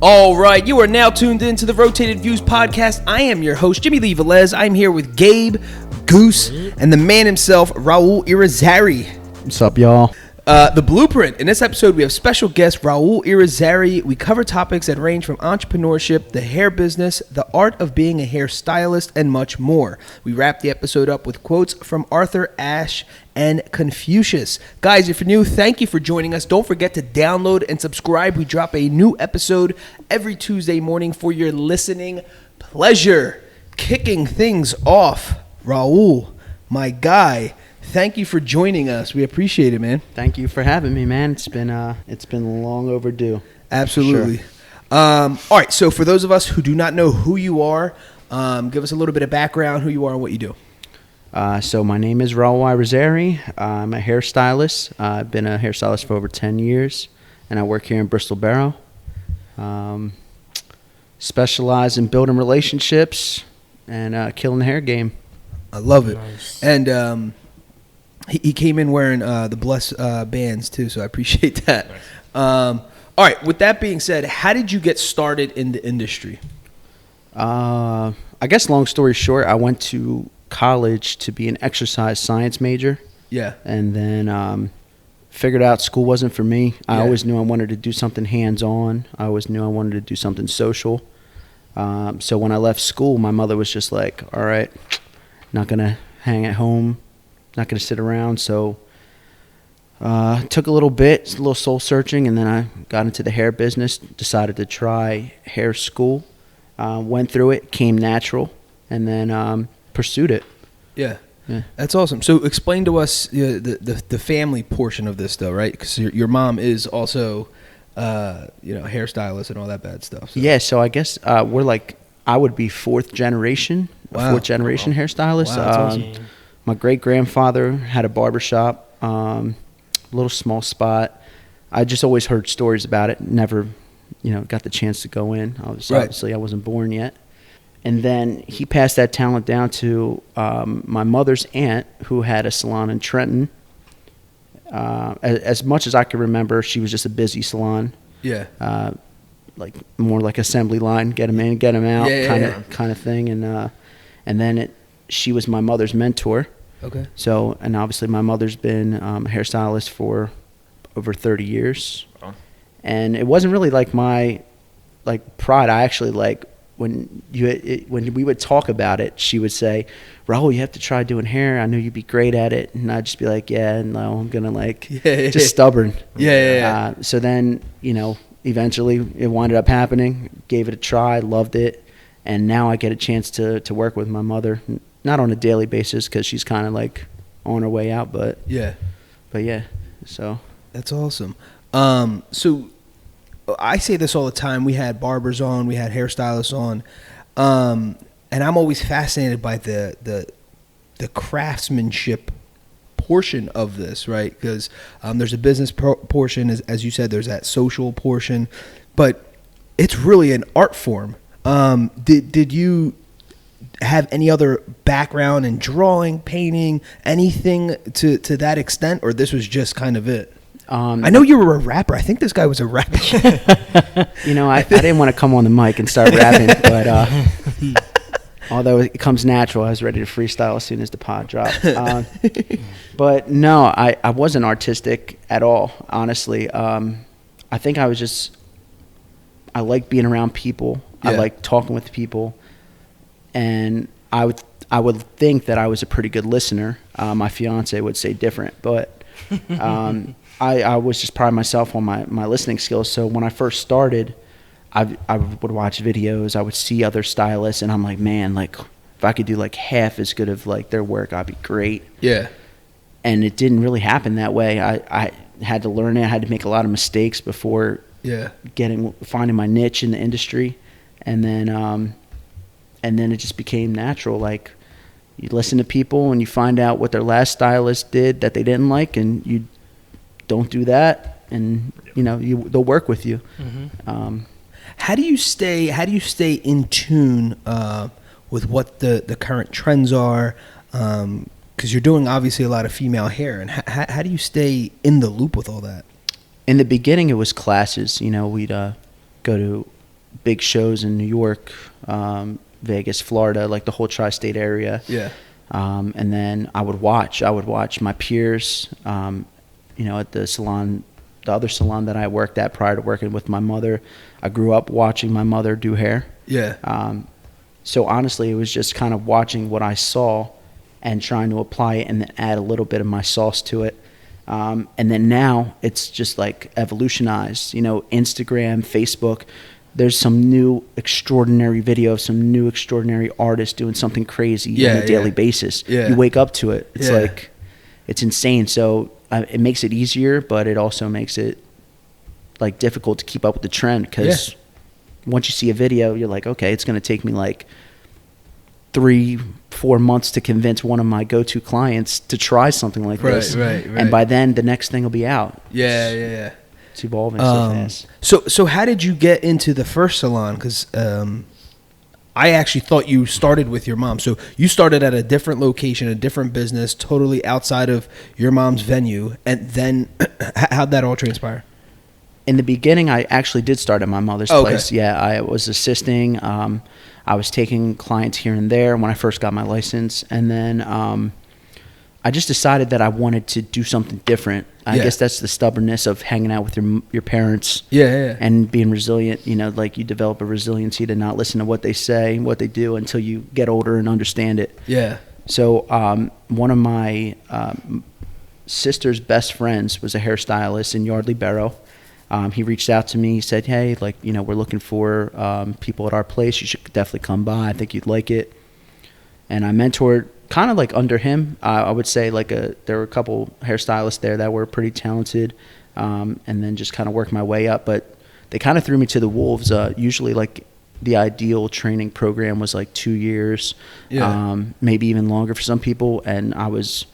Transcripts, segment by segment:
All right, you are now tuned into the Rotated Views podcast. I am your host, Jimmylee Velez. I'm here with Gabe, Goose, and the man himself, Raul Irizarry. What's up, y'all? The Blueprint. In this episode, we have special guest Raul Irizarry. We cover topics that range from entrepreneurship, the hair business, the art of being a hairstylist, and much more. We wrap the episode up with quotes from Arthur Ashe and Confucius. Guys, if you're new, thank you for joining us. Don't forget to download and subscribe. We drop a new episode every Tuesday morning for your listening pleasure. Kicking things off, Raul, my guy. Thank you for joining us. We appreciate it, man. Thank you for having me, man. It's been long overdue. Absolutely. Sure. All right. So for those of us who do not know who you are, give us a little bit of background, who you are and what you do. So my name is Raul Irizarry. I'm a hairstylist. I've been a hairstylist for over 10 years, and I work here in Bristol Barrow. Specialize in building relationships and killing the hair game. I love it. Nice. And he came in wearing the Bless bands too, so I appreciate that. Nice. All right. With that being said, how did you get started in the industry? I guess long story short, I went to college to be an exercise science major. Yeah. And then figured out school wasn't for me. I always knew I wanted to do something hands-on. I always knew I wanted to do something social. So when I left school, my mother was just like, all right, not going to hang at home, not going to sit around. So took a little bit, a little soul searching, and then I got into the hair business, decided to try hair school, went through it, came natural, and then pursued it. Yeah. That's awesome. So explain to us the family portion of this, though, right? Because your mom is also, hairstylist and all that bad stuff. So. Yeah. So I guess we're like, I would be fourth generation hairstylist. Wow, that's awesome. My great grandfather had a barbershop, a little small spot. I just always heard stories about it. Never, got the chance to go in. Obviously, I wasn't born yet. And then he passed that talent down to my mother's aunt, who had a salon in Trenton. As much as I can remember, she was just a busy salon. Yeah. Like more like assembly line, get them in, get them out, kind of thing. And then she was my mother's mentor. Okay. So, and obviously my mother's been a hairstylist for over 30 years. Oh. And it wasn't really like my pride. I actually when we would talk about it, she would say, Raul, you have to try doing hair. I know you'd be great at it. And I'd just be like, yeah, no, I'm going to just stubborn. Yeah. So then, eventually it wound up happening, gave it a try, loved it. And now I get a chance to work with my mother, not on a daily basis because she's kind of like on her way out, but yeah, so. That's awesome. So I say this all the time. We had barbers on, we had hairstylists on, and I'm always fascinated by the craftsmanship portion of this, right? Because there's a business portion, as you said, there's that social portion, but it's really an art form. Did you have any other background in drawing, painting, anything to that extent, or this was just kind of it? I know you were a rapper. I think this guy was a rapper. I didn't want to come on the mic and start rapping, but although it comes natural, I was ready to freestyle as soon as the pod dropped. But no, I wasn't artistic at all, honestly. I think I like being around people. Yeah. I like talking with people, and I would think that I was a pretty good listener. My fiance would say different, but I was just proud of myself on my listening skills. So when I first started, I would watch videos. I would see other stylists, and I'm like, man, if I could do half as good of their work, I'd be great. Yeah. And it didn't really happen that way. I had to learn it. I had to make a lot of mistakes before finding my niche in the industry. And then it just became natural. You listen to people and you find out what their last stylist did that they didn't like, and you don't do that, and they'll work with you. Mm-hmm. How do you stay in tune with what the current trends are? because you're doing obviously a lot of female hair, and how do you stay in the loop with all that? In the beginning, it was classes. You know, we'd go to big shows in New York, Vegas, Florida, like the whole tri-state area. Yeah. And then I would watch my peers, you know, at the salon, the other salon that I worked at prior to working with my mother. I grew up watching my mother do hair. Yeah. So honestly, it was just kind of watching what I saw and trying to apply it and then add a little bit of my sauce to it. And then now it's just like evolutionized, you know, Instagram, Facebook. There's some new extraordinary video of some new extraordinary artist doing something crazy on a daily basis. Yeah. You wake up to it. It's like, it's insane. So it makes it easier, but it also makes it like difficult to keep up with the trend, because once you see a video, you're like, okay, it's going to take me like 3-4 months to convince one of my go-to clients to try something like this. Right. And by then, the next thing will be out. Yeah. It's evolving so fast. So how did you get into the first salon? Because I actually thought you started with your mom. So you started at a different location, a different business, totally outside of your mom's venue. And then how'd that all transpire? In the beginning, I actually did start at my mother's place. Yeah, I was assisting. I was taking clients here and there when I first got my license. And then I just decided that I wanted to do something different. I guess that's the stubbornness of hanging out with your parents. Yeah. And being resilient. You know, like you develop a resiliency to not listen to what they say, what they do until you get older and understand it. Yeah. So one of my sister's best friends was a hairstylist in Yardley Borough. He reached out to me. He said, hey, like, you know, we're looking for people at our place. You should definitely come by. I think you'd like it. And I mentored kind of like under him. I would say like there were a couple hairstylists there that were pretty talented, and then just kind of worked my way up. But they kind of threw me to the wolves. Usually like the ideal training program was like 2 years, maybe even longer for some people. And I was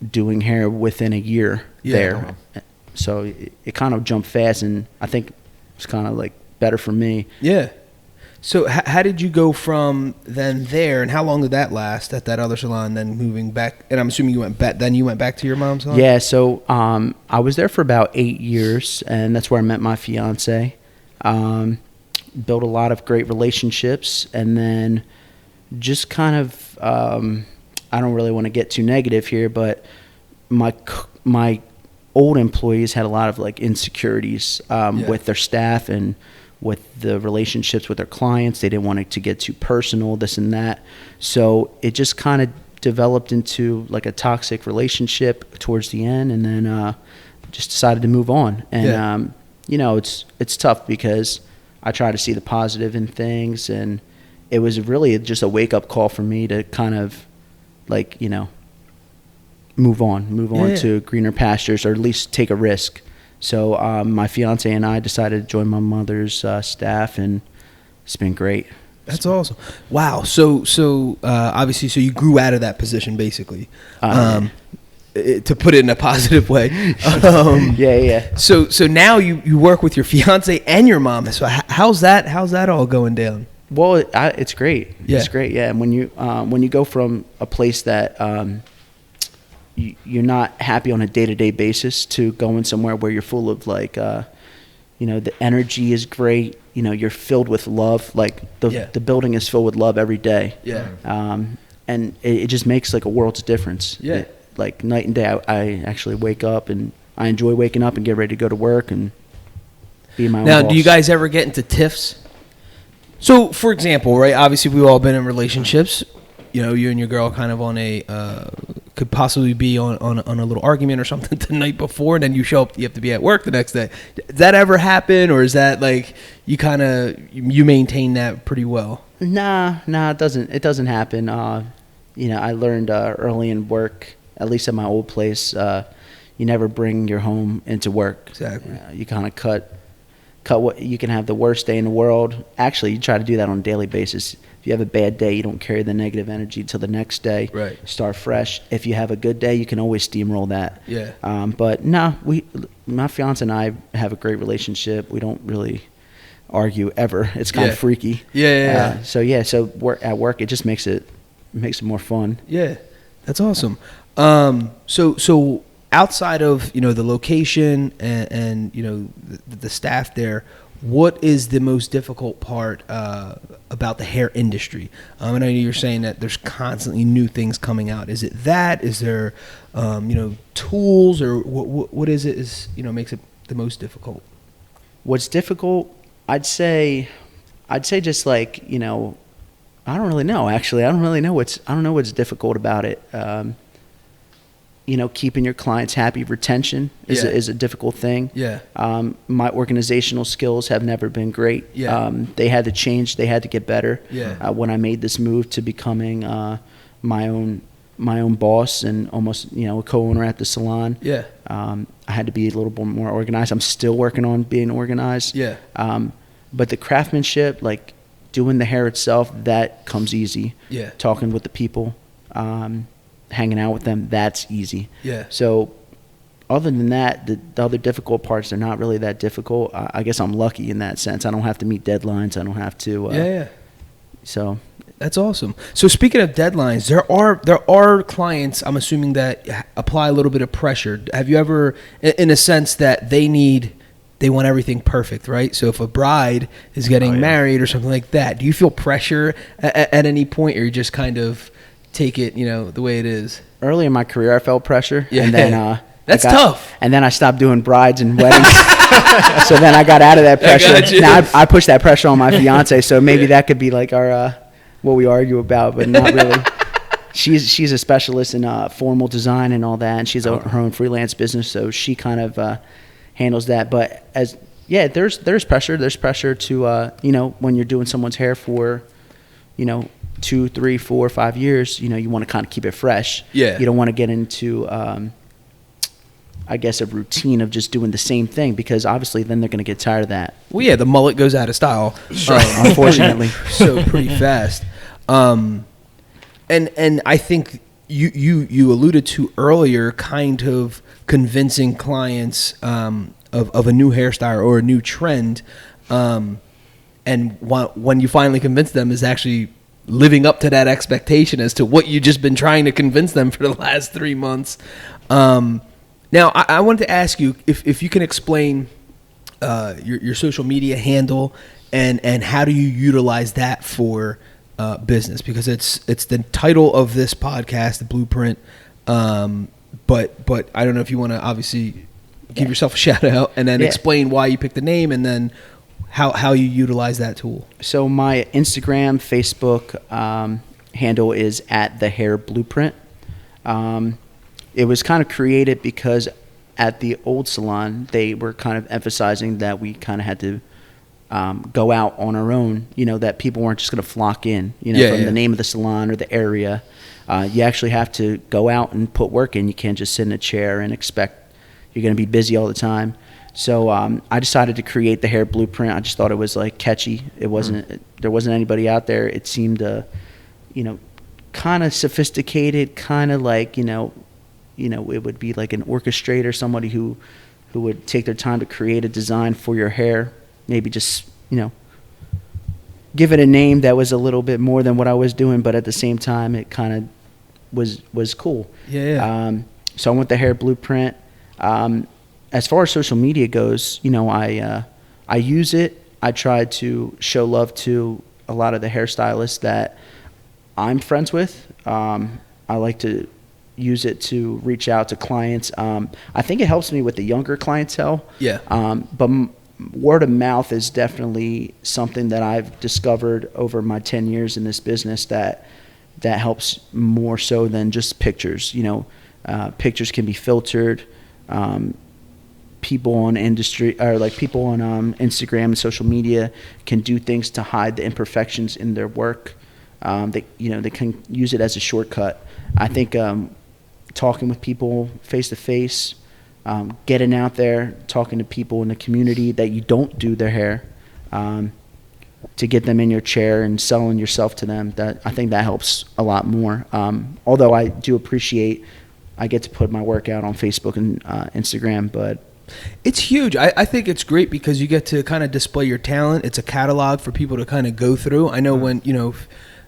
doing hair within a year there. Uh-huh. So it kind of jumped fast, and I think it was kind of like better for me. Yeah. So how did you go from then there, and how long did that last at that other salon, then moving back? And I'm assuming you went back to your mom's salon? Yeah, so I was there for about 8 years, and that's where I met my fiance. Built a lot of great relationships, and then just kind of, I don't really want to get too negative here, but my old employees had a lot of like insecurities with their staff and with the relationships with their clients. They didn't want it to get too personal, this and that. So it just kind of developed into like a toxic relationship towards the end, and then just decided to move on. And you know, it's tough because I try to see the positive in things, and it was really just a wake-up call for me to kind of like, you know, move on to greener pastures, or at least take a risk. So my fiance and I decided to join my mother's staff, and it's been great. That's awesome. Wow. So obviously, so you grew out of that position basically, to put it in a positive way. Yeah. So now you work with your fiance and your mom. So how's that all going down? Well, it's great. Yeah. It's great. Yeah. And when you go from a place that you're not happy on a day-to-day basis to going somewhere where you're full of like, you know, the energy is great. You know, you're filled with love. Like the building is filled with love every day. Yeah. And it just makes like a world's difference. Yeah. Like night and day. I actually wake up, and I enjoy waking up and get ready to go to work and be my own boss. Now, do you guys ever get into tiffs? So, for example, right, obviously we've all been in relationships. You know, you and your girl kind of on a could possibly be on a little argument or something the night before, and then you show up, you have to be at work the next day. Does that ever happen, or is that like you kind of you maintain that pretty well? Nah, it doesn't happen. You know, I learned early in work, at least at my old place, you never bring your home into work. Exactly. You kind of cut what you can have the worst day in the world. Actually, you try to do that on a daily basis. If you have a bad day, you don't carry the negative energy till the next day. Right. Start fresh. If you have a good day, you can always steamroll that. Yeah. But no, my fiance and I have a great relationship. We don't really argue ever. It's kind of freaky. Yeah. So at work, it just makes it more fun. Yeah. That's awesome. So outside of the location and the staff there, what is the most difficult part about the hair industry? I know you're saying that there's constantly new things coming out. Is it that? Is there tools, or what is it makes it the most difficult? What's difficult? I'd say just like I don't really know. Actually, I don't know what's difficult about it. Keeping your clients happy, retention is a difficult thing. Yeah. My organizational skills have never been great. Yeah. They had to change. They had to get better. Yeah. When I made this move to becoming my own boss and almost a co-owner at the salon. Yeah. I had to be a little bit more organized. I'm still working on being organized. Yeah. But the craftsmanship, like doing the hair itself, that comes easy. Yeah. Talking with the people, hanging out with them, that's easy. Yeah. So other than that, the other difficult parts are not really that difficult. I guess I'm lucky in that sense. I don't have to meet deadlines. I don't have to. Yeah. So that's awesome. So speaking of deadlines, there are clients, I'm assuming, that apply a little bit of pressure. Have you ever, in a sense that they want everything perfect, right? So if a bride is getting married or something like that, do you feel pressure at any point, or you just kind of take it, the way it is? Early in my career, I felt pressure. Yeah. And then that's tough. And then I stopped doing brides and weddings. So then I got out of that pressure. Now I push that pressure on my fiance. So maybe that could be like our what we argue about, but not really. She's a specialist in formal design and all that, and she's her own freelance business. So she kind of handles that. But there's pressure. There's pressure to when you're doing someone's hair for 2, 3, 4, 5 years, you want to kind of keep it fresh. Yeah. You don't want to get into, I guess, a routine of just doing the same thing, because obviously then they're going to get tired of that. Well, yeah, the mullet goes out of style, unfortunately. So pretty fast. And I think you alluded to earlier, kind of convincing clients of a new hairstyle or a new trend, and when you finally convince them is actually living up to that expectation as to what you've just been trying to convince them for the last 3 months. Now, I wanted to ask you if you can explain your social media handle and how do you utilize that for business, because it's the title of this podcast, The Blueprint. But I don't know if you want to obviously give yourself a shout out and then explain why you picked the name and then how you utilize that tool. So my Instagram, Facebook handle is at The Hair Blueprint. It was kind of created because at the old salon, they were kind of emphasizing that we kind of had to go out on our own, that people weren't just going to flock in, from the name of the salon or the area. You actually have to go out and put work in. You can't just sit in a chair and expect you're going to be busy all the time. So I decided to create The Hair Blueprint. I just thought it was like catchy. It wasn't. There wasn't anybody out there. It seemed, kind of sophisticated, kind of like it would be like an orchestrator, somebody who would take their time to create a design for your hair. Maybe just give it a name that was a little bit more than what I was doing, but at the same time, it kind of was cool. Yeah. So I went The Hair Blueprint. As far as social media goes, I use it. I try to show love to a lot of the hairstylists that I'm friends with. I like to use it to reach out to clients. I think it helps me with the younger clientele. Yeah. But word of mouth is definitely something that I've discovered over my 10 years in this business that helps more so than just pictures. Pictures can be filtered. People on people on Instagram and social media can do things to hide the imperfections in their work. They can use it as a shortcut. I think talking with people face to face, getting out there, talking to people in the community that you don't do their hair, to get them in your chair and selling yourself to them. I think that helps a lot more. Although I do appreciate I get to put my work out on Facebook and Instagram, but it's huge. I think it's great because you get to kind of display your talent. It's a catalog for people to kind of go through. I know when,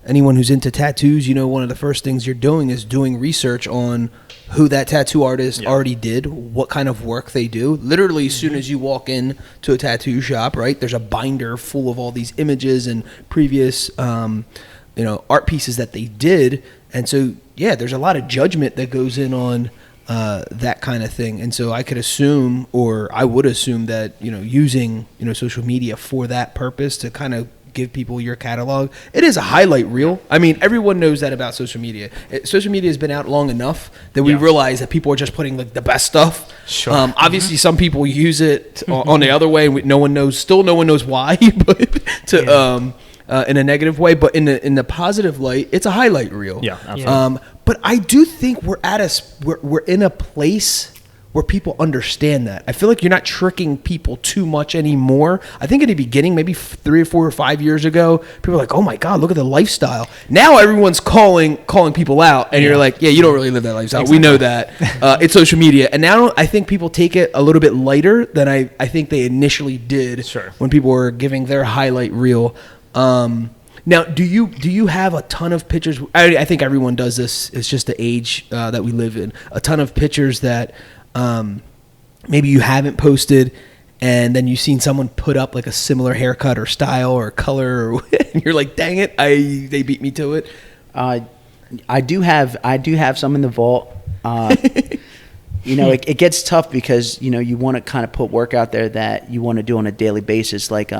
anyone who's into tattoos, one of the first things you're doing is doing research on who that tattoo artist already did, what kind of work they do. Literally, as soon as you walk in to a tattoo shop, right, there's a binder full of all these images and previous, art pieces that they did. And so, there's a lot of judgment that goes in on that kind of thing. And so I could assume, or I would assume that, using, social media for that purpose to kind of give people your catalog, it is a highlight reel. I mean, everyone knows that about social media. Social media has been out long enough that we realize that people are just putting like the best stuff. Sure. Obviously, some people use it on the other way. No one knows why, but in a negative way. But in the positive light, it's a highlight reel. Yeah, absolutely. But I do think we're in a place where people understand that. I feel like you're not tricking people too much anymore. I think in the beginning, maybe 3 or 4 or 5 years ago, people were like, oh my God, look at the lifestyle. Now everyone's calling people out, and you're like, yeah, you don't really live that lifestyle. Exactly. We know that. It's social media. And now I think people take it a little bit lighter than I think they initially did when people were giving their highlight reel. Now, do you have a ton of pictures? I think everyone does this. It's just the age that we live in. A ton of pictures that maybe you haven't posted, and then you've seen someone put up like a similar haircut or style or color, and you're like, dang it, they beat me to it. I do have some in the vault. It gets tough because you want to kind of put work out there that you want to do on a daily basis. Like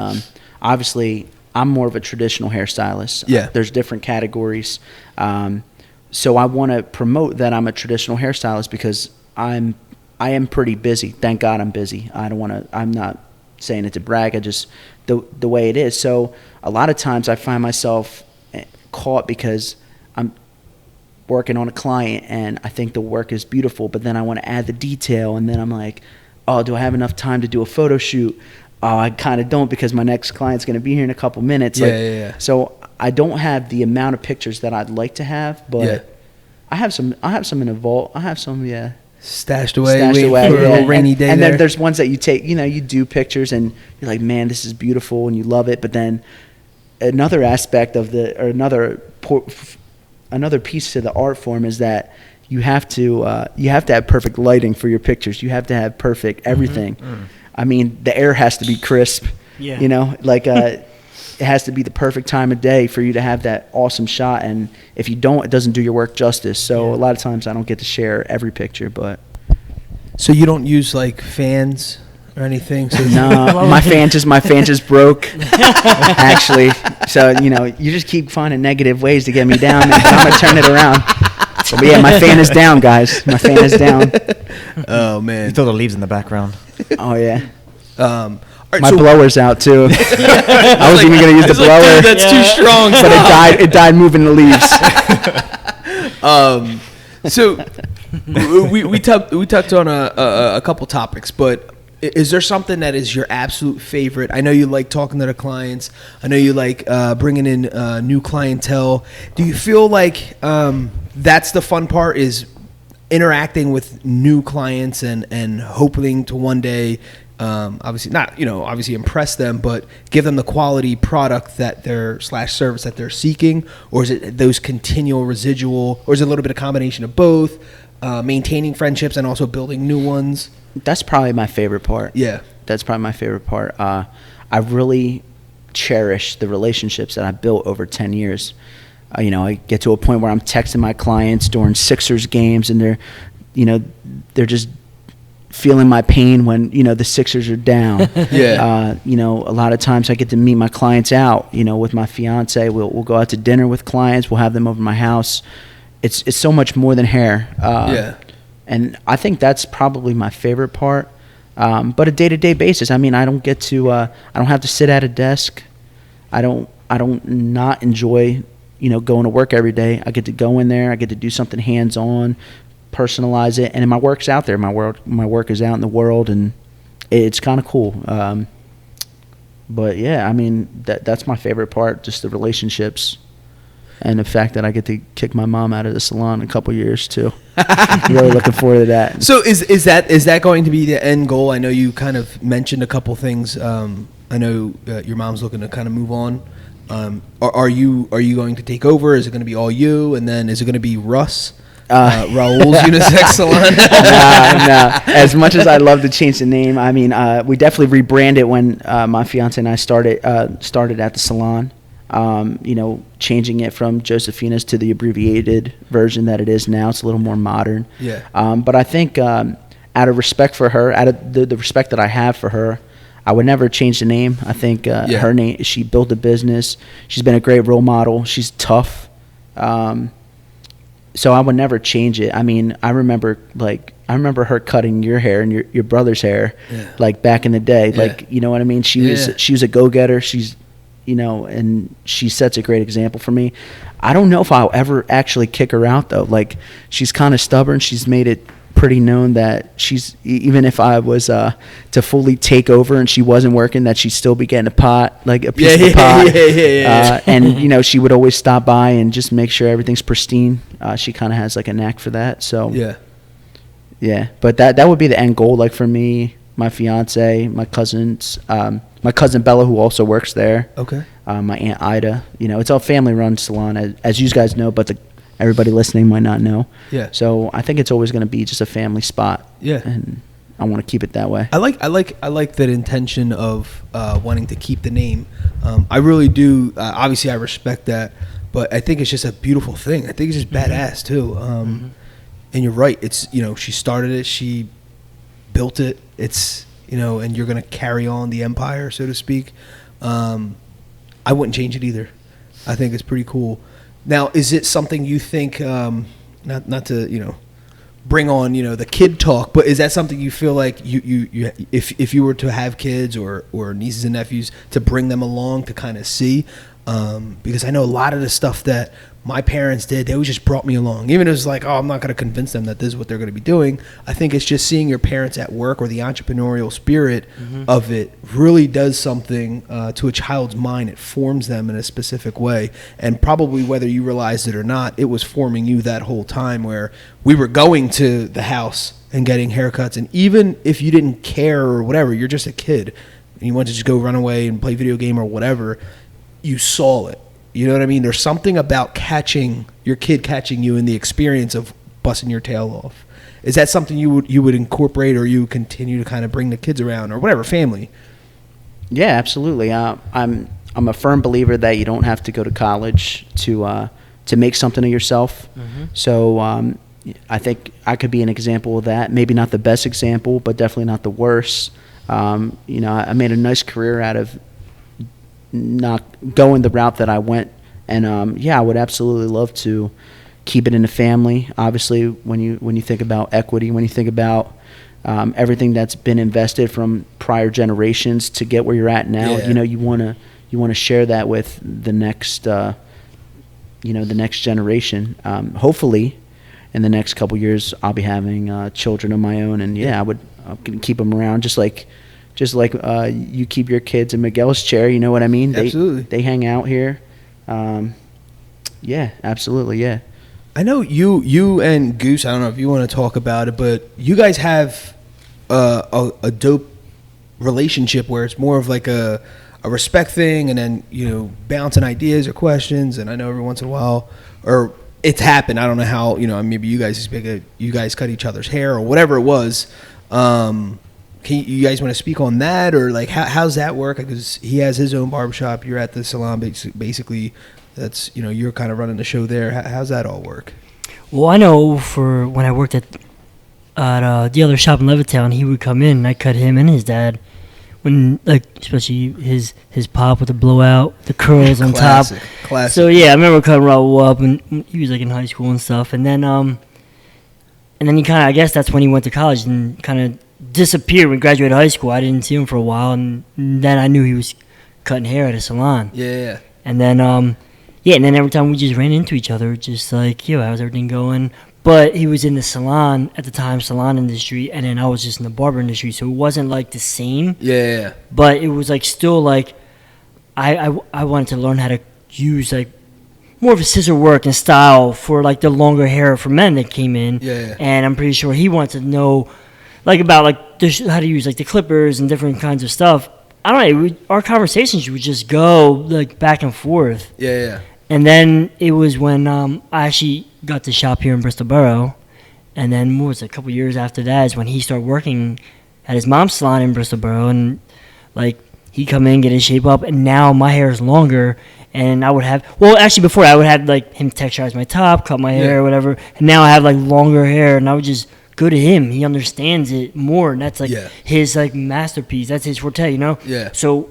obviously, I'm more of a traditional hairstylist. Yeah. There's different categories. So I want to promote that I'm a traditional hairstylist because I am pretty busy. Thank God I'm busy. I'm not saying it to brag. I just, the way it is. So a lot of times I find myself caught because I'm working on a client and I think the work is beautiful, but then I want to add the detail, and then I'm like, oh, do I have enough time to do a photo shoot? Oh, I kind of don't, because my next client's going to be here in a couple minutes. So I don't have the amount of pictures that I'd like to have, but I have some in the vault. I have some, stashed away for a rainy day. And then there's ones that you take, you do pictures and you're like, man, this is beautiful, and you love it. But then another aspect of another piece to the art form is that you have to have perfect lighting for your pictures. You have to have perfect everything. Mm-hmm. I mean, the air has to be crisp. Yeah. It has to be the perfect time of day for you to have that awesome shot. And if you don't, it doesn't do your work justice. So a lot of times I don't get to share every picture. But so you don't use like fans or anything? So no, my fan just broke. Actually, so you just keep finding negative ways to get me down, and I'm gonna turn it around. But yeah, my fan is down, guys. My fan is down. Oh man! You throw the leaves in the background. Oh yeah. Right, my blower's out too. I was even gonna use the blower. Like, that's too strong. But it died moving the leaves. So we touched on a couple topics, but is there something that is your absolute favorite? I know you like talking to the clients. I know you like bringing in new clientele. Do you feel like that's the fun part, is interacting with new clients and hoping to one day, obviously not, obviously impress them, but give them the quality product that they're /service that they're seeking? Or is it those continual residual, or is it a little bit of combination of both, maintaining friendships and also building new ones? That's probably my favorite part. Yeah. That's probably my favorite part. I really cherish the relationships that I built over 10 years. I get to a point where I'm texting my clients during Sixers games, and they're just feeling my pain when, the Sixers are down. Yeah. A lot of times I get to meet my clients out, with my fiance. We'll go out to dinner with clients. We'll have them over my house. It's so much more than hair. And I think that's probably my favorite part. But a day-to-day basis, I mean, I don't get to, I don't have to sit at a desk. I don't not enjoy, going to work every day. I get to go in there. I get to do something hands-on, personalize it, and my work's out there. My work is out in the world, and it's kind of cool. But yeah, I mean, that's my favorite part, just the relationships. And the fact that I get to kick my mom out of the salon in a couple years too. Really looking forward to that. So is that going to be the end goal? I know you kind of mentioned a couple things. I know your mom's looking to kind of move on. Are you going to take over? Is it going to be all you? And then is it going to be Russ? Raul's Unisex Salon? Nah. As much as I'd love to change the name, I mean, we definitely rebranded when my fiance and I started at the salon. Changing it from Josephina's to the abbreviated version that it is now. It's a little more modern. Yeah. But I think out of respect for her, out of the respect that I have for her, I would never change the name. I think her name, she built a business. She's been a great role model. She's tough. So I would never change it. I mean, I remember her cutting your hair and your brother's hair, like back in the day. Yeah. Like, you know what I mean? She was a go-getter. She's, and she sets a great example for me. I don't know if I'll ever actually kick her out though. Like, she's kind of stubborn. She's made it pretty known that she's, even if I was to fully take over and she wasn't working, that she'd still be getting a pot, like a piece of the pot. And she would always stop by and just make sure everything's pristine. She kind of has like a knack for that. So yeah. But that would be the end goal. Like for me, my fiance, my cousins, my cousin Bella, who also works there. Okay. My Aunt Ida. It's a family-run salon, as you guys know, but everybody listening might not know. Yeah. So I think it's always going to be just a family spot. Yeah. And I want to keep it that way. I like that intention of wanting to keep the name. I really do. Obviously, I respect that, but I think it's just a beautiful thing. I think it's just badass too. And you're right. It's she started it. She built it. It's and you're going to carry on the empire, so to speak. I wouldn't change it either. I think it's pretty cool. Now, is it something you think, not to bring on the kid talk, but is that something you feel like you if you were to have kids or nieces and nephews, to bring them along to kind of see, because I know a lot of the stuff that my parents did, they always just brought me along, even if it was like, I'm not going to convince them that this is what they're going to be doing. I think it's just seeing your parents at work, or the entrepreneurial spirit of it really does something to a child's mind. It forms them in a specific way, and probably whether you realized it or not, it was forming you that whole time, where we were going to the house and getting haircuts, and even if you didn't care or whatever, you're just a kid and you want to just go run away and play video game or whatever, you saw it. You know what I mean? There's something about your kid catching you in the experience of busting your tail off. Is that something you would incorporate, or you continue to kind of bring the kids around, or whatever, family? Yeah, absolutely. I'm a firm believer that you don't have to go to college to make something of yourself. So I think I could be an example of that. Maybe not the best example, but definitely not the worst. I made a nice career out of not going the route that I went, and I would absolutely love to keep it in the family. Obviously, when you think about equity, when you think about everything that's been invested from prior generations to get where you're at now, you want to share that with the next the next generation. Hopefully, in the next couple years, I'll be having children of my own, and I'm gonna keep them around, just like you keep your kids in Miguel's chair, you know what I mean? Absolutely. They hang out here. Absolutely, yeah. I know you and Goose, I don't know if you want to talk about it, but you guys have a dope relationship where it's more of like a respect thing, and then, bouncing ideas or questions, and I know every once in a while, or it's happened, I don't know how, maybe you guys cut each other's hair or whatever it was. Can you guys want to speak on that, or like how's that work? Because he has his own barbershop, you're at the salon, basically. That's you're kind of running the show there. How's that all work? Well, I know for when I worked at the other shop in Levittown, he would come in and I cut him and his dad, when especially his pop with the blowout, the curls on top. Classic. So yeah, I remember cutting Raul up, and he was like in high school and stuff, and then he kind of, I guess that's when he went to college and kind of disappeared when he graduated high school. I didn't see him for a while, and then I knew he was cutting hair at a salon. Yeah. And then and then every time we just ran into each other, just like, how's everything going? But he was in the salon at the time, salon industry, and then I was just in the barber industry, so it wasn't like the same. Yeah. But it was like still like I wanted to learn how to use like more of a scissor work and style for like the longer hair for men that came in. Yeah. And I'm pretty sure he wanted to know like about like how to use like the clippers and different kinds of stuff. I don't know. Our conversations would just go like back and forth. Yeah. And then it was when I actually got to shop here in Bristol Borough. And then what was it, a couple years after that is when he started working at his mom's salon in Bristol Borough. And like he'd come in, get his shape up. And now my hair is longer. And I would have, well, actually before I would have like him texturize my top, cut my hair or whatever. And now I have like longer hair. And I would just go to him. He understands it more. And that's like his like masterpiece. That's his forte, you know? Yeah. So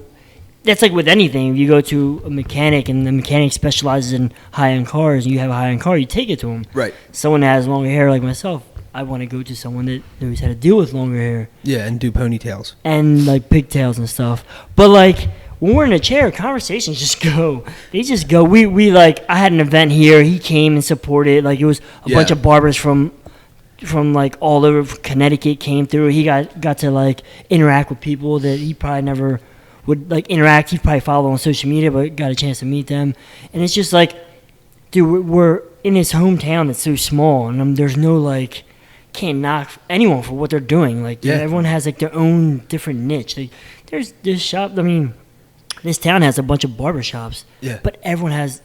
that's like with anything. If you go to a mechanic and the mechanic specializes in high-end cars and you have a high-end car, you take it to him. Right. Someone that has longer hair like myself, I want to go to someone that knows how to deal with longer hair. Yeah, and do ponytails. And like pigtails and stuff. But like when we're in a chair, conversations just go. They just go. We like, I had an event here. He came and supported. Like it was a bunch of barbers from like all over Connecticut came through. He got to like interact with people that he probably never would like interact. He'd probably follow on social media, but got a chance to meet them. And it's just like, dude, we're in his hometown that's so small, and there's no like, can't knock anyone for what they're doing. Like everyone has like their own different niche. Like, there's this shop. I mean, this town has a bunch of barber shops. Yeah. But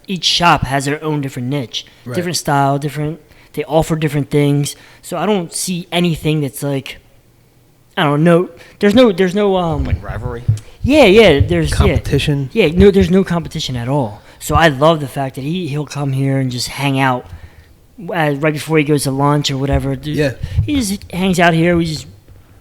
each shop has their own different niche, different style, different. They offer different things. So I don't see anything that's like, I don't know. There's no like rivalry. Yeah. There's competition. Yeah, no, there's no competition at all. So I love the fact that he'll come here and just hang out right before he goes to lunch or whatever. Yeah. He just hangs out here. We just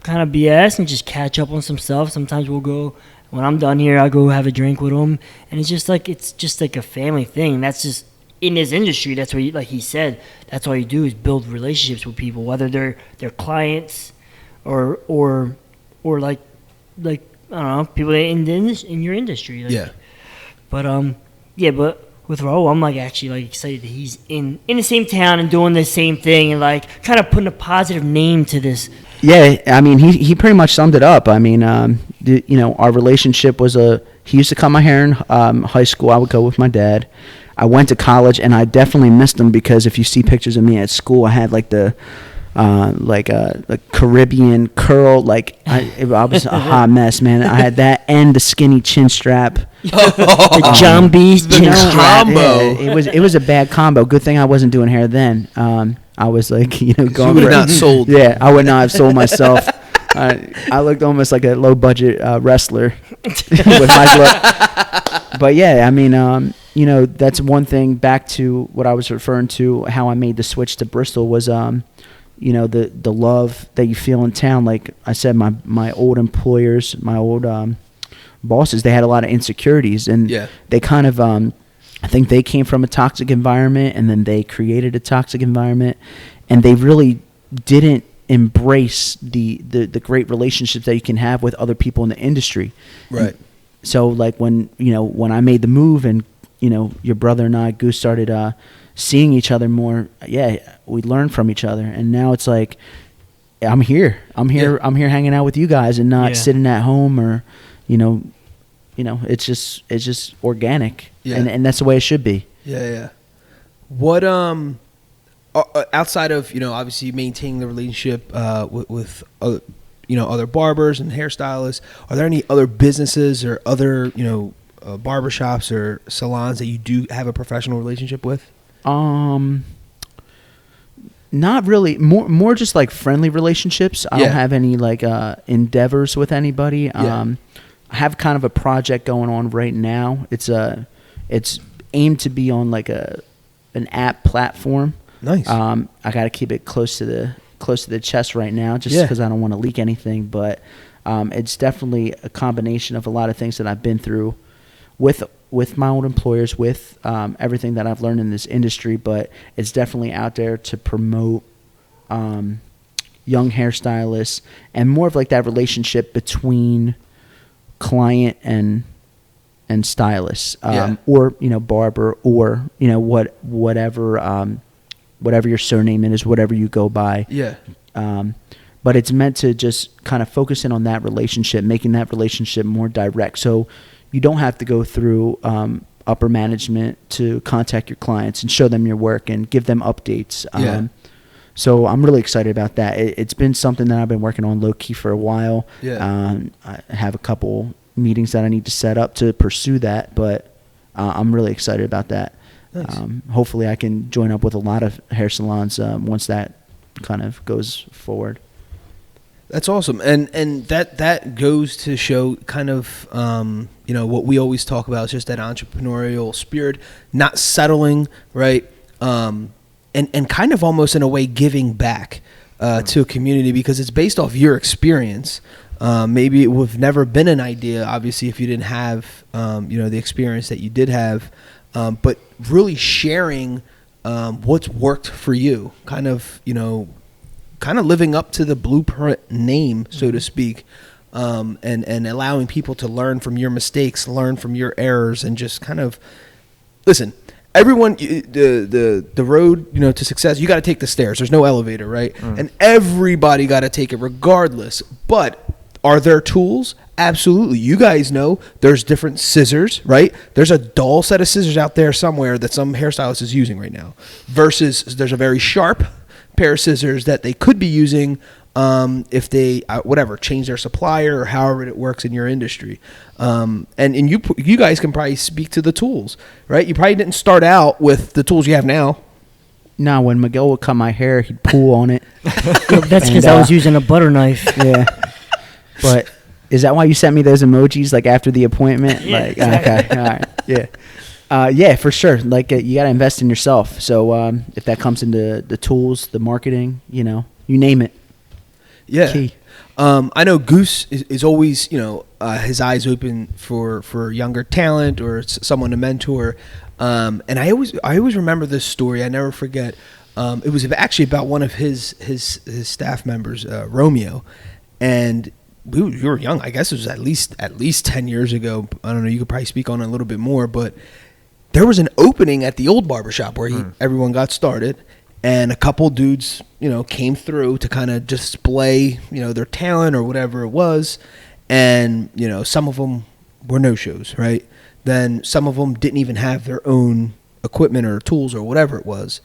kind of BS and just catch up on some stuff. Sometimes we'll go. When I'm done here, I'll go have a drink with him, and it's just like a family thing. That's just in this industry. That's what like he said. That's all you do is build relationships with people, whether they're clients or like I don't know, people in your industry. Like, But but with Raul, I'm like actually like excited that he's in the same town and doing the same thing and like kind of putting a positive name to this. Yeah, I mean he pretty much summed it up. I mean, our relationship was he used to cut my hair in high school. I would go with my dad. I went to college, and I definitely missed him because if you see pictures of me at school, I had like the Caribbean curl. Like I was a hot mess, man. I had that and the skinny chin strap. The John B's chin strap. Combo. Yeah, it was a bad combo. Good thing I wasn't doing hair then. I was like, going. You would have not sold. Yeah, I would not have sold myself. I looked almost like a low budget wrestler with my look. But yeah, I mean, that's one thing. Back to what I was referring to, how I made the switch to Bristol was, the love that you feel in town. Like I said, my old employers, my old bosses, they had a lot of insecurities, and they kind of, I think they came from a toxic environment, and then they created a toxic environment, and they really didn't embrace the great relationships that you can have with other people in the industry. Right. And so like when I made the move and your brother and I, Goose, started seeing each other more, we learned from each other, and now it's like I'm here hanging out with you guys and not sitting at home or it's just organic, and that's the way it should be. What outside of obviously maintaining the relationship with other barbers and hairstylists, are there any other businesses or other barbershops or salons that you do have a professional relationship with? Not really. More just like friendly relationships. I don't have any like endeavors with anybody. I have kind of a project going on right now. It's aimed to be on like an app platform. Nice. I got to keep it close to the chest right now, just because I don't want to leak anything. But it's definitely a combination of a lot of things that I've been through with my old employers, with everything that I've learned in this industry. But it's definitely out there to promote young hairstylists and more of like that relationship between client and stylist, or barber, or whatever your surname is, whatever you go by. But it's meant to just kind of focus in on that relationship, making that relationship more direct, so you don't have to go through upper management to contact your clients and show them your work and give them updates. So I'm really excited about that. It's been something that I've been working on low key for a while. I have a couple meetings that I need to set up to pursue that, but I'm really excited about that. Nice. Hopefully I can join up with a lot of hair salons once that kind of goes forward. That's awesome, and that goes to show kind of what we always talk about is just that entrepreneurial spirit, not settling, right? And kind of almost in a way giving back to a community because it's based off your experience. Maybe it would have never been an idea, obviously, if you didn't have the experience that you did have, but really sharing what's worked for you, kind of living up to the blueprint name, so to speak, and allowing people to learn from your mistakes, learn from your errors, and just kind of listen. Everyone, the road to success, you got to take the stairs. There's no elevator, right? And everybody got to take it regardless. But are there tools? Absolutely. You guys know there's different scissors, right? There's a dull set of scissors out there somewhere that some hairstylist is using right now versus there's a very sharp pair of scissors that they could be using if they change their supplier or however it works in your industry. And you guys can probably speak to the tools, right? You probably didn't start out with the tools you have now. No, when Miguel would cut my hair, he'd pull on it. That's because I was using a butter knife. Yeah. But is that why you sent me those emojis like after the appointment? Yeah. Like, okay, all right, yeah. Yeah, for sure. Like you got to invest in yourself. So if that comes into the tools, the marketing, you name it. Yeah. Key. I know Goose is always, his eyes open for younger talent or someone to mentor. And I always remember this story. I never forget. It was actually about one of his staff members, Romeo, and you were young. I guess it was at least 10 years ago. I don't know. You could probably speak on it a little bit more, but there was an opening at the old barbershop where everyone got started. And a couple dudes, came through to kind of display, their talent or whatever it was. And, some of them were no-shows, right? Then some of them didn't even have their own equipment or tools or whatever it was.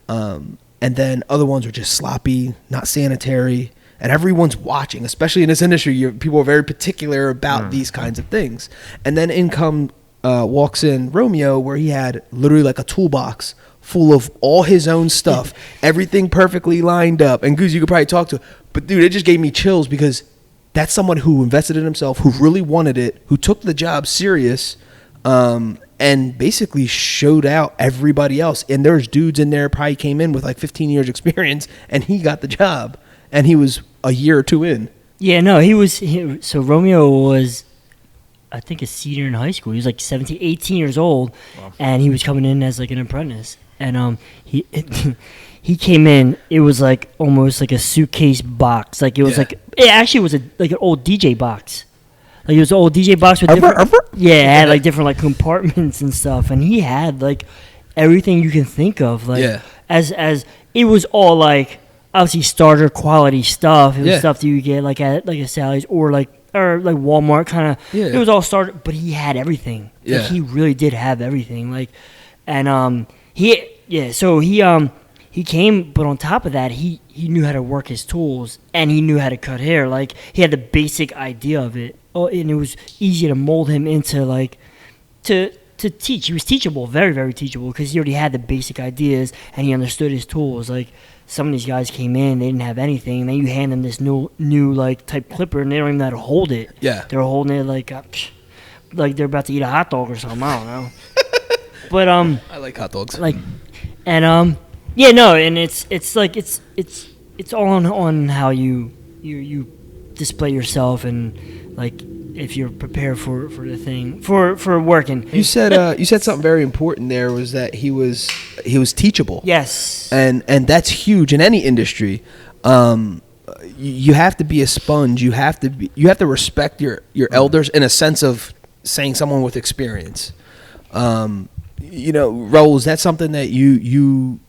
And then other ones were just sloppy, not sanitary. And everyone's watching, especially in this industry. People are very particular about these kinds of things. And then walks in Romeo, where he had literally like a toolbox full of all his own stuff, everything perfectly lined up. And Goose, you could probably talk to, but dude, it just gave me chills because that's someone who invested in himself, who really wanted it, who took the job serious, and basically showed out everybody else. And there's dudes in there probably came in with like 15 years experience, and he got the job, and he was a year or two in. Yeah, no, so Romeo was, I think, a senior in high school. He was like 17, 18 years old, and he was coming in as like an apprentice. And he came in. It was like almost like a suitcase box. Like it was it actually was like an old DJ box. Like it was an old DJ box with different, it had like different like compartments and stuff. And he had like everything you can think of. Like as it was all like obviously starter quality stuff. It was stuff that you get like at like a Sally's or like Walmart kind of. Yeah. It was all starter, but he had everything. Yeah. Like, he really did have everything. Like, and so he came, but on top of that, he knew how to work his tools and he knew how to cut hair. Like he had the basic idea of it. Oh, and it was easy to mold him into like to teach. He was teachable, very, very teachable, because he already had the basic ideas and he understood his tools. Like some of these guys came in, they didn't have anything, and then you hand them this new like type clipper and they don't even know how to hold it. Yeah, they're holding it like they're about to eat a hot dog or something. I don't know. But I like hot dogs. Like, and and it's like it's all on how you display yourself and like if you're prepared for the thing for working. You said something very important there, was that he was teachable. Yes. And that's huge in any industry. You have to be a sponge. You have to respect your elders in a sense of saying someone with experience. Raul, is that something that you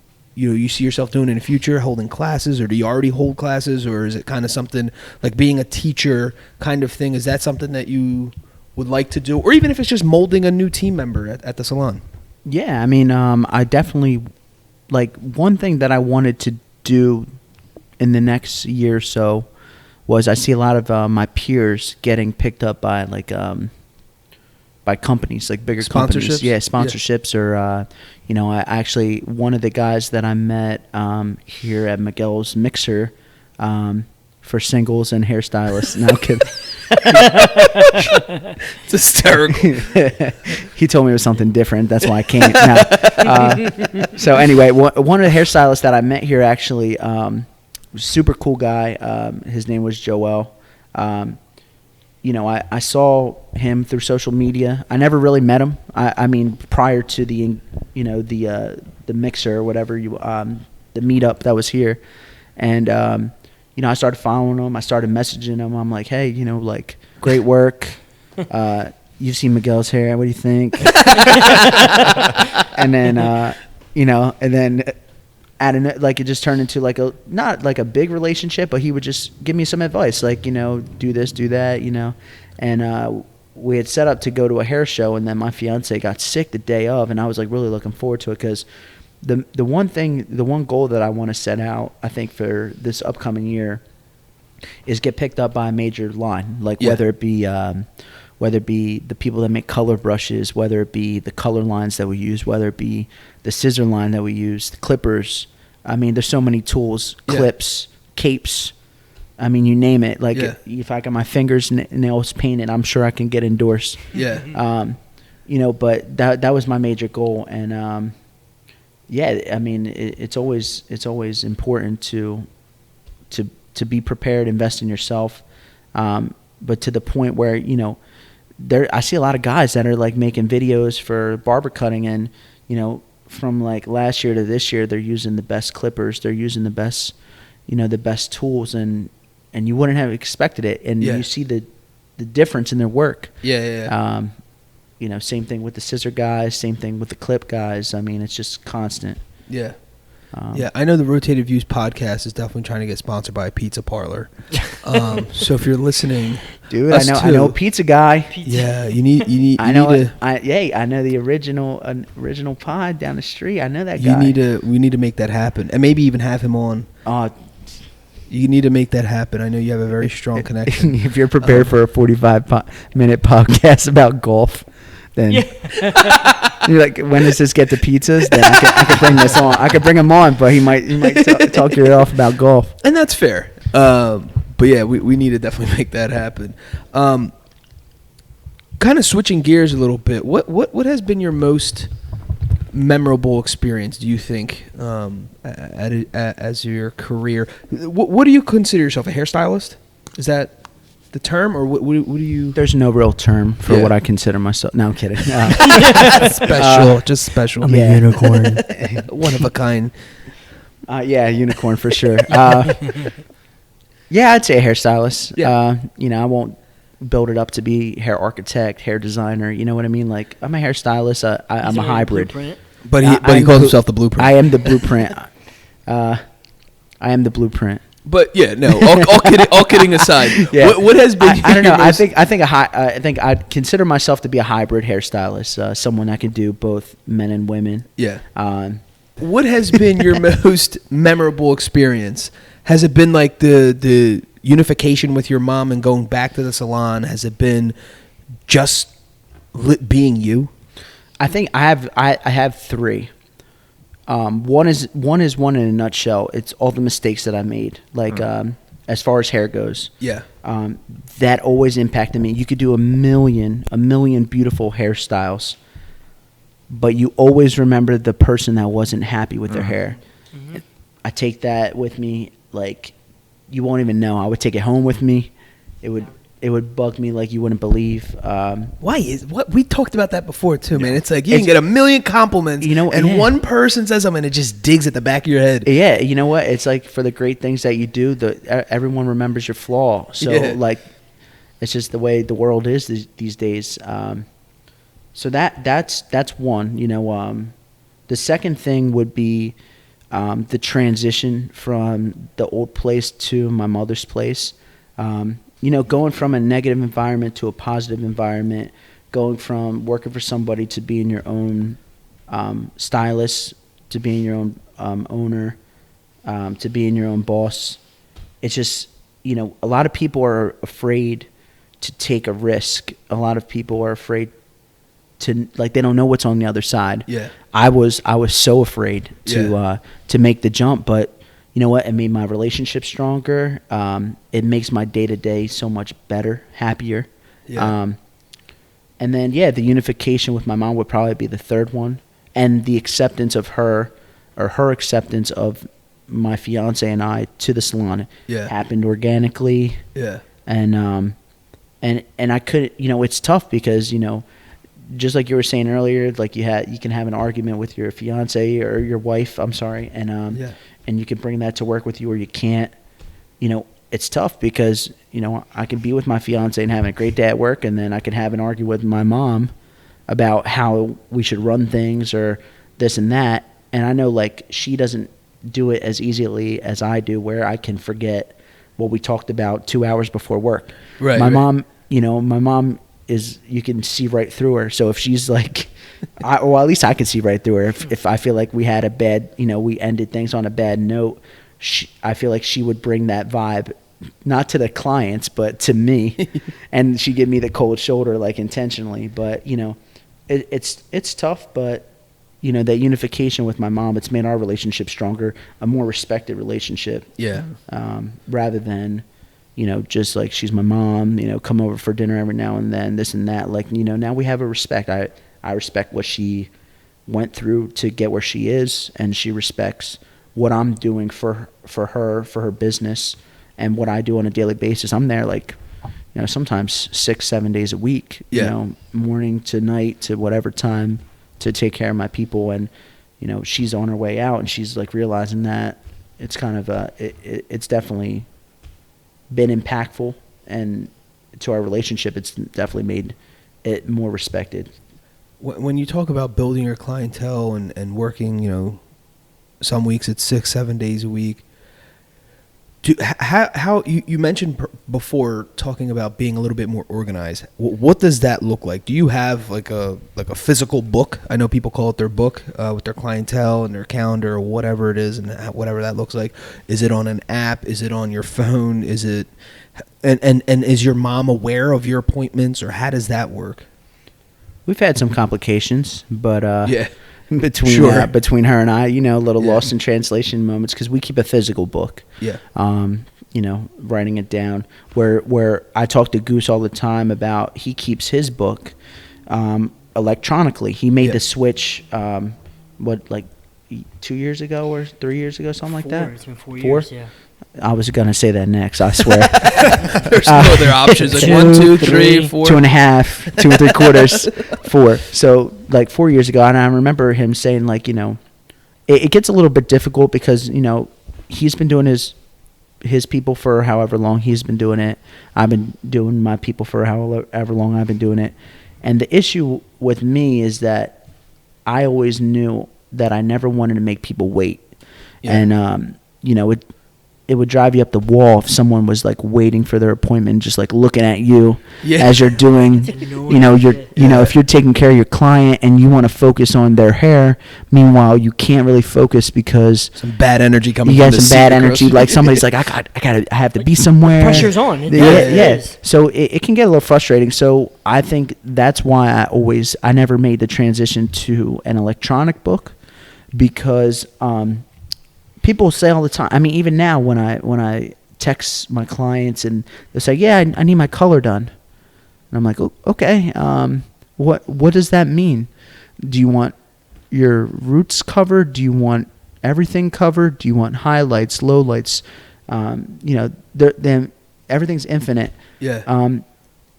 see yourself doing in the future, holding classes, or do you already hold classes, or is it kind of something like being a teacher kind of thing? Is that something that you would like to do, or even if it's just molding a new team member at the salon? Yeah, I mean, I definitely, like, one thing that I wanted to do in the next year or so was I see a lot of my peers getting picked up by like by companies, like bigger companies. Sponsorships? Yeah, sponsorships or, you know, I actually, one of the guys that I met here at Miguel's Mixer for singles and hairstylists. No, I'm kidding. It's hysterical. He told me it was something different. That's why I came. So anyway, one of the hairstylists that I met here actually, super cool guy. His name was Joel. You know, I saw him through social media. I never really met him. I mean, prior to the, you know, the mixer or whatever, the meetup that was here. And, you know, I started following him. I started messaging him. I'm like, hey, you know, like, great work. You've seen Miguel's hair. What do you think? And then, you know, and then like it just turned into like not like a big relationship, but he would just give me some advice, like, you know, do this, do that, you know. And we had set up to go to a hair show, and then my fiance got sick the day of, and I was like really looking forward to it because the one goal that I want to set out, I think, for this upcoming year is get picked up by a major line, like whether it be the people that make color brushes, whether it be the color lines that we use, whether it be the scissor line that we use, the clippers. I mean, there's so many tools, clips, capes. I mean, you name it. Like if I got my fingers nails painted, I'm sure I can get endorsed. Yeah. You know, but that was my major goal, and yeah, I mean, it's always important to be prepared, invest in yourself, but to the point where, you know, I see a lot of guys that are like making videos for barber cutting, and, you know, from like last year to this year, they're using the best clippers, they're using the best, you know, the best tools, and you wouldn't have expected it, and you see the difference in their work. You know, same thing with the scissor guys, same thing with the clip guys. I mean, it's just constant. Yeah. I know the Rotated Views podcast is definitely trying to get sponsored by a pizza parlor. So if you're listening, dude, I know a pizza guy. Yeah, you need. I know the original pod down the street. I know that guy. We need to make that happen, and maybe even have him on. You need to make that happen. I know you have a very strong connection. If you're prepared for a 45-minute podcast about golf, then you're like, when does this get to pizzas? Then I could bring this on. I could bring him on, but he might talk your ear off about golf. And that's fair. But yeah, we need to definitely make that happen. Kind of switching gears a little bit. What has been your most memorable experience, do you think, as your career? What do you consider yourself, a hairstylist? Is that the term, or what do you? There's no real term for what I consider myself. No, I'm kidding. Special, just special. I'm a unicorn. One of a kind. Yeah, unicorn for sure. Yeah, I'd say a hairstylist. Yeah. You know, I won't build it up to be hair architect, hair designer. You know what I mean? Like, I'm a hairstylist. I'm a hybrid. But he calls himself the blueprint. I am the blueprint. I am the blueprint. But yeah, no. All kidding aside, what has been? I don't know. I think I'd consider myself to be a hybrid hairstylist. Someone that can do both men and women. Yeah. What has been your most memorable experience? Has it been like the unification with your mom and going back to the salon? Has it been just being you? I think I have three. One is one in a nutshell. It's all the mistakes that I made, like as far as hair goes. Yeah. That always impacted me. You could do a million beautiful hairstyles, but you always remember the person that wasn't happy with their hair. Mm-hmm. I take that with me, like, you won't even know. I would take it home with me. It would bug me like you wouldn't believe. Why we talked about that before too, man. It's like you can get a million compliments, you know, and one person says something and it just digs at the back of your head. Yeah, you know what? It's like, for the great things that you do, everyone remembers your flaw. So like, it's just the way the world is these days. So that's one. You know, the second thing would be the transition from the old place to my mother's place. You know, going from a negative environment to a positive environment, going from working for somebody to being your own stylist, to being your own owner, to being your own boss. It's just, you know, a lot of people are afraid to take a risk. A lot of people are afraid like they don't know what's on the other side. Yeah. I was so afraid Yeah. to make the jump, but you know what? It made my relationship stronger. It makes my day-to-day so much better, happier. Yeah. And then, the unification with my mom would probably be the third one. And the acceptance of her, or her acceptance of my fiance and I to the salon happened organically. Yeah. And I could, it's tough because, just like you were saying earlier, like you can have an argument with your fiance or your wife, I'm sorry, and you can bring that to work with you, or you can't. It's tough because, I can be with my fiance and having a great day at work, and then I can have an argument with my mom about how we should run things or this and that. And I know, like, she doesn't do it as easily as I do, where I can forget what we talked about 2 hours before work. Right. My mom, my mom is, you can see right through her. So if she's like, or at least I can see right through her. If I feel like we had a bad, we ended things on a bad note, I feel like she would bring that vibe, not to the clients, but to me. And she'd give me the cold shoulder, like, intentionally. But, it's tough, but, that unification with my mom, it's made our relationship stronger, a more respected relationship. Yeah. Rather than, just like, she's my mom, come over for dinner every now and then, this and that. Like, now we have a respect. I respect what she went through to get where she is, and she respects what I'm doing for her, for her business, and what I do on a daily basis. I'm there, like, sometimes 6-7 days a week, morning to night to whatever time, to take care of my people. And, she's on her way out, and she's, like, realizing that it's kind of it's definitely been impactful, and to our relationship, it's definitely made it more respected. When you talk about building your clientele and working, some weeks it's 6-7 days a week, how you mentioned before, talking about being a little bit more organized. What does that look like? Do you have like a physical book? I know people call it their book, with their clientele and their calendar or whatever it is, and whatever that looks like. Is it on an app? Is it on your phone? Is it and is your mom aware of your appointments, or how does that work? We've had some complications, but between her and I, a little lost in translation moments, because we keep a physical book. Yeah. Writing it down. Where I talk to Goose all the time about, he keeps his book electronically. He made the switch, 2 years ago or 3 years ago, something like that. It's been 4 years. Yeah. I was gonna say that next, I swear. There's no other options. Like 1, 2, 3, 4. 2.5, 2 3/4, 4. So, like, 4 years ago, and I remember him saying, like, it gets a little bit difficult because, he's been doing his people for however long he's been doing it. I've been doing my people for however long I've been doing it. And the issue with me is that I always knew that I never wanted to make people wait. Yeah. And, it would drive you up the wall if someone was, like, waiting for their appointment, just, like, looking at you as you're doing, if you're taking care of your client and you want to focus on their hair, meanwhile you can't really focus because some bad energy coming. You got some bad energy, like somebody's like, I have to be somewhere. Pressure's on. So it can get a little frustrating. So I think that's why I never made the transition to an electronic book, because people say all the time. I mean, even now when I text my clients and they say, "Yeah, I need my color done," and I'm like, "Oh, okay. What does that mean? Do you want your roots covered? Do you want everything covered? Do you want highlights, lowlights? Then everything's infinite." Yeah.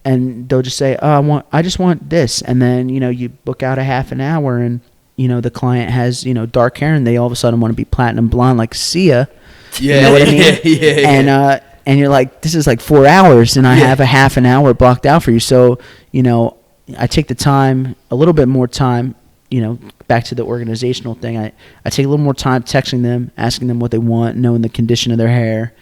And they'll just say, "Oh, I just want this," and then you book out a half an hour and. The client has, dark hair, and they all of a sudden want to be platinum blonde like Sia. Yeah. You know what I mean? Yeah. And you're like, this is like 4 hours, and I have a half an hour blocked out for you. So, I take the time, a little bit more time, back to the organizational thing. I take a little more time texting them, asking them what they want, knowing the condition of their hair,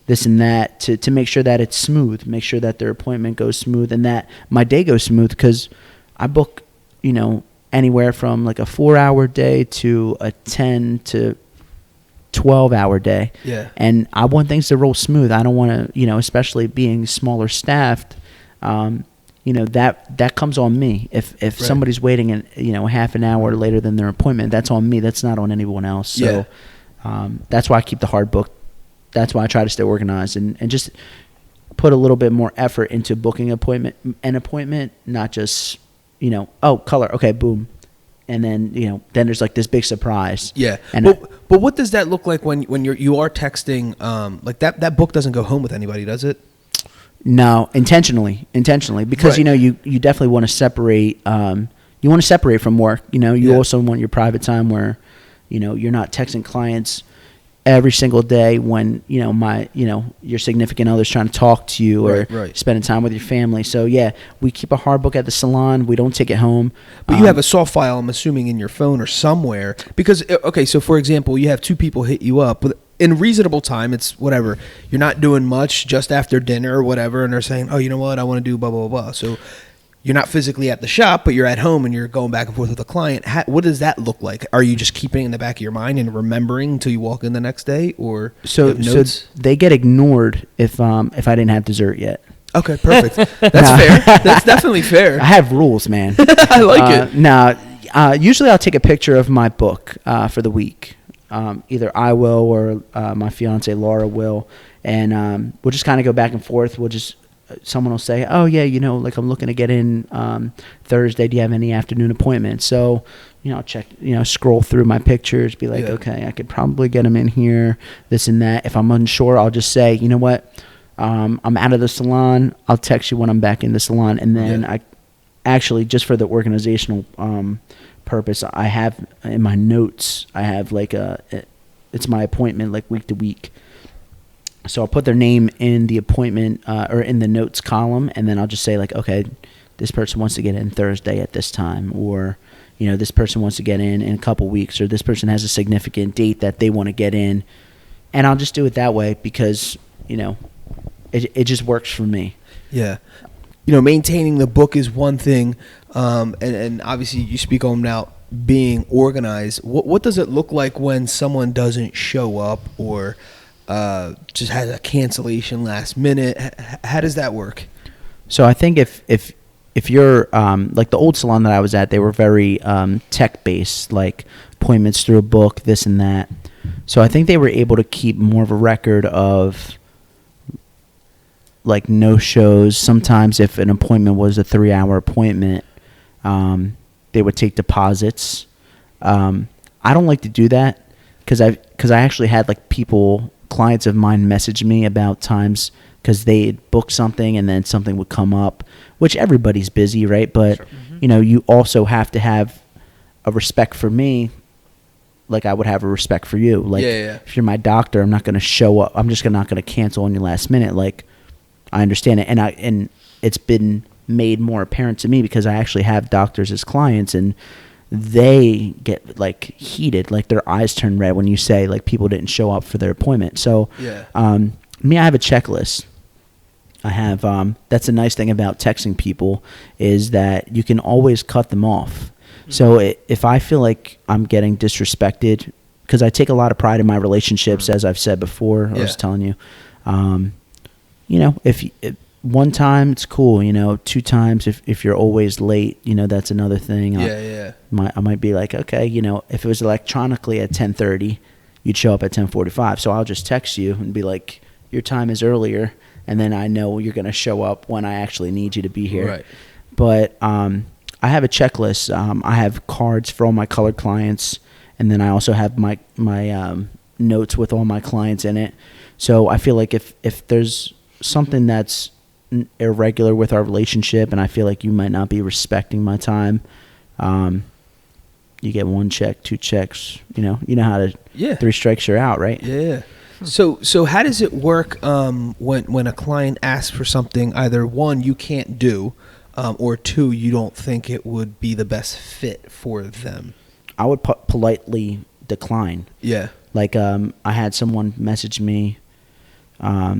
this and that, to make sure that it's smooth, make sure that their appointment goes smooth, and that my day goes smooth, because I book, anywhere from like a 4-hour day to a 10 to 12-hour day. Yeah. And I want things to roll smooth. I don't want to, especially being smaller staffed, that comes on me. If somebody's waiting half an hour later than their appointment, that's on me. That's not on anyone else. So that's why I keep the hard book. That's why I try to stay organized and just put a little bit more effort into booking an appointment, not just, color. Okay, boom. And then, then there's like this big surprise. Yeah. And but what does that look like when you are texting? Like that book doesn't go home with anybody, does it? No, intentionally, because you definitely want to separate. You want to separate from work. You also want your private time where, you're not texting clients every single day when your significant other's trying to talk to you or spending time with your family. So we keep a hard book at the salon. We don't take it home. But you have a soft file, I'm assuming, in your phone or somewhere. Because so for example, you have two people hit you up in reasonable time. It's whatever, you're not doing much, just after dinner or whatever, and they're saying, oh, you know what, I want to do blah blah blah. So you're not physically at the shop, but you're at home and you're going back and forth with a client. What does that look like? Are you just keeping it in the back of your mind and remembering until you walk in the next day, or so they get ignored if I didn't have dessert yet? Okay, perfect. That's fair. That's definitely fair. I have rules, man. I like it. Usually I'll take a picture of my book for the week. Either I will or my fiance Laura will, and we'll just kind of go back and forth. Someone will say, oh yeah, like I'm looking to get in Thursday. Do you have any afternoon appointments? So, I'll check, scroll through my pictures, be like, okay, I could probably get them in here, this and that. If I'm unsure, I'll just say, you know what, I'm out of the salon. I'll text you when I'm back in the salon. And then I actually, just for the organizational purpose, I have in my notes, I have like it's my appointment like week to week. So I'll put their name in the appointment or in the notes column, and then I'll just say like, okay, this person wants to get in Thursday at this time, or this person wants to get in a couple weeks, or this person has a significant date that they want to get in, and I'll just do it that way because it just works for me. Yeah, maintaining the book is one thing, and obviously you speak on now being organized. What does it look like when someone doesn't show up or just has a cancellation last minute? How does that work? So I think if you're like the old salon that I was at, they were very tech based, like appointments through a book, this and that. So I think they were able to keep more of a record of like no shows. Sometimes if an appointment was a 3-hour appointment, they would take deposits. I don't like to do that because I actually had like clients of mine message me about times because they booked something and then something would come up, which everybody's busy, right? But sure. You also have to have a respect for me, like I would have a respect for you. Like if you're my doctor, I'm not going to show up. I'm just not going to cancel on you last minute. Like I understand it, and it's been made more apparent to me because I actually have doctors as clients, and they get like heated, like their eyes turn red when you say like people didn't show up for their appointment. So me, I have a checklist. I have that's a nice thing about texting people is that you can always cut them off. Mm-hmm. So if I feel like I'm getting disrespected, because I take a lot of pride in my relationships, as I've said before, I was telling you, if one time it's cool, 2 times if you're always late, that's another thing. I might be like, okay, if it was electronically at 10:30, you'd show up at 10:45. So I'll just text you and be like, your time is earlier, and then I know you're going to show up when I actually need you to be here. Right. But I have a checklist. I have cards for all my colored clients, and then I also have my notes with all my clients in it. So I feel like if there's something that's irregular with our relationship and I feel like you might not be respecting my time, you get 1 check, 2 checks, you know how to 3 strikes you're out, right? Yeah. So how does it work when a client asks for something either 1 you can't do or 2 you don't think it would be the best fit for them? I would politely decline. Yeah. Like I had someone message me, I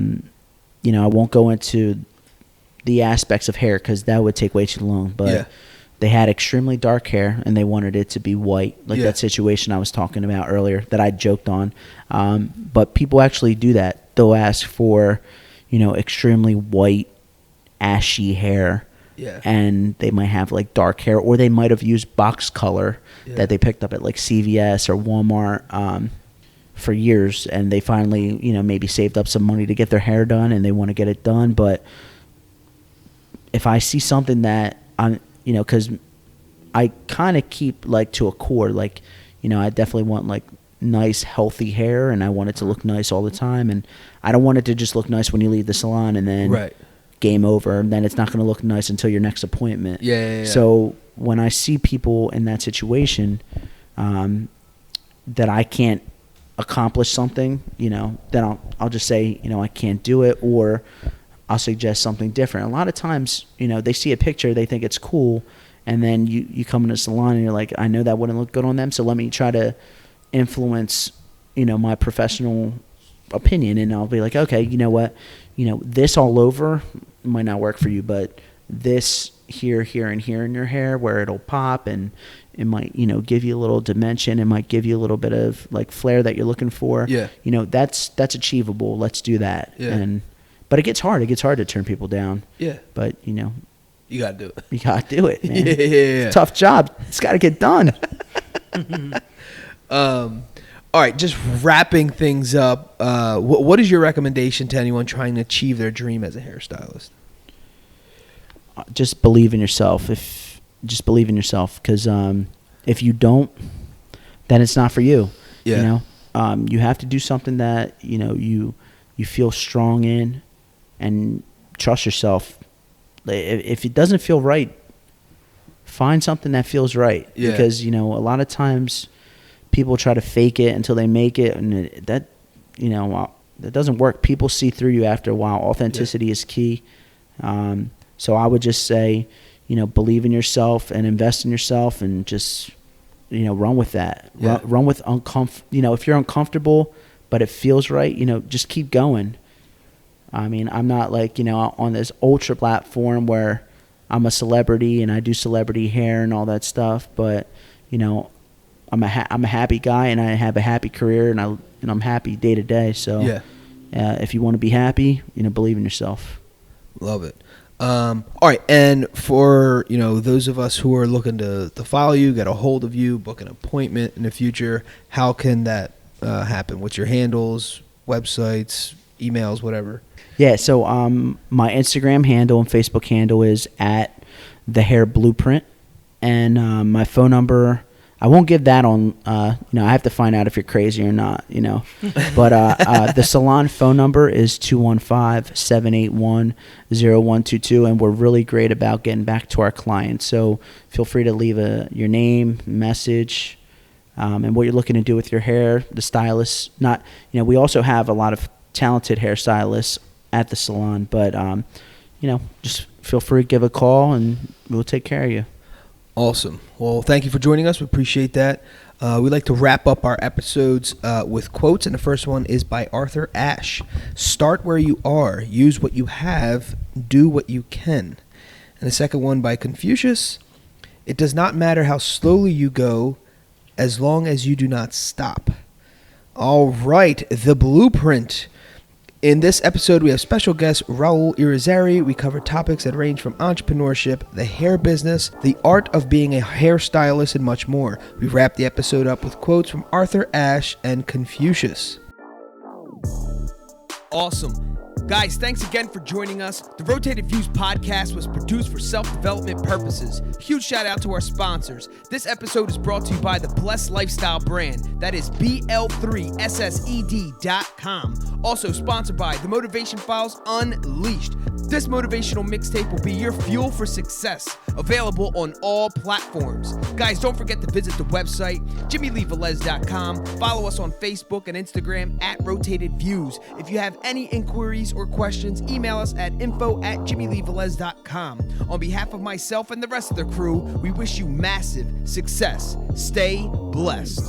won't go into the aspects of hair because that would take way too long, but they had extremely dark hair and they wanted it to be white, like that situation I was talking about earlier that I joked on. But people actually do that. They'll ask for, extremely white, ashy hair Yeah. And they might have like dark hair, or they might have used box color that they picked up at like CVS or Walmart for years, and they finally, maybe saved up some money to get their hair done, and they want to get it done. But if I see something that because I kind of keep like to a core, like, I definitely want like nice, healthy hair, and I want it to look nice all the time, and I don't want it to just look nice when you leave the salon and then game over, and then it's not going to look nice until your next appointment. Yeah. So when I see people in that situation, that I can't accomplish something, then I'll just say, I can't do it, or I'll suggest something different. A lot of times, they see a picture, they think it's cool, and then you come in a salon and you're like, I know that wouldn't look good on them, so let me try to influence, my professional opinion, and I'll be like, okay, you know what, this all over might not work for you, but this here, and here in your hair where it'll pop, and it might, give you a little dimension. It might give you a little bit of like flair that you're looking for. Yeah. That's achievable. Let's do that. Yeah. But it gets hard. It gets hard to turn people down. Yeah. But, you got to do it. You got to do it, man. Yeah. It's a tough job. It's got to get done. All right, just wrapping things up. What is your recommendation to anyone trying to achieve their dream as a hairstylist? Just believe in yourself. Just believe in yourself, because if you don't, then it's not for you. Yeah. You have to do something that you feel strong in, and trust yourself. If it doesn't feel right, find something that feels right. Yeah. Because a lot of times people try to fake it until they make it, and that doesn't work. People see through you after a while. Authenticity is key. So I would just say, believe in yourself and invest in yourself, and just, run with that. Yeah. Run with if you're uncomfortable, but it feels right, just keep going. I mean, I'm not like, on this ultra platform where I'm a celebrity and I do celebrity hair and all that stuff, but, I'm a happy guy, and I have a happy career, and I'm happy day to day. So if you want to be happy, believe in yourself. Love it. All right, and for those of us who are looking to follow you, get a hold of you, book an appointment in the future, how can that happen? What's your handles, websites, emails, whatever? Yeah, so my Instagram handle and Facebook handle is @TheHairBlueprint, and my phone number, I won't give that on, I have to find out if you're crazy or not, But the salon phone number is 215-781-0122, and we're really great about getting back to our clients. So feel free to leave your name, message, and what you're looking to do with your hair. The stylist, we also have a lot of talented hairstylists at the salon, but, just feel free to give a call, and we'll take care of you. Awesome. Well, thank you for joining us. We appreciate that. We like to wrap up our episodes with quotes, and the first one is by Arthur Ashe. Start where you are. Use what you have. Do what you can. And the second one by Confucius. It does not matter how slowly you go, as long as you do not stop. All right, The Blueprint. In this episode, we have special guest Raul Irizarry. We cover topics that range from entrepreneurship, the hair business, the art of being a hairstylist, and much more. We wrap the episode up with quotes from Arthur Ashe and Confucius. Awesome. Guys, thanks again for joining us. The Rotated Views podcast was produced for self-development purposes. Huge shout out to our sponsors. This episode is brought to you by the Blessed Lifestyle brand. That is BL3SSED.com. Also sponsored by The Motivation Files Unleashed. This motivational mixtape will be your fuel for success. Available on all platforms. Guys, don't forget to visit the website, JimmyleeVelez.com. Follow us on Facebook and Instagram @RotatedViews. If you have any inquiries or questions, email us at info@JimmyleeVelez.com. On behalf of myself and the rest of the crew, we wish you massive success. Stay blessed.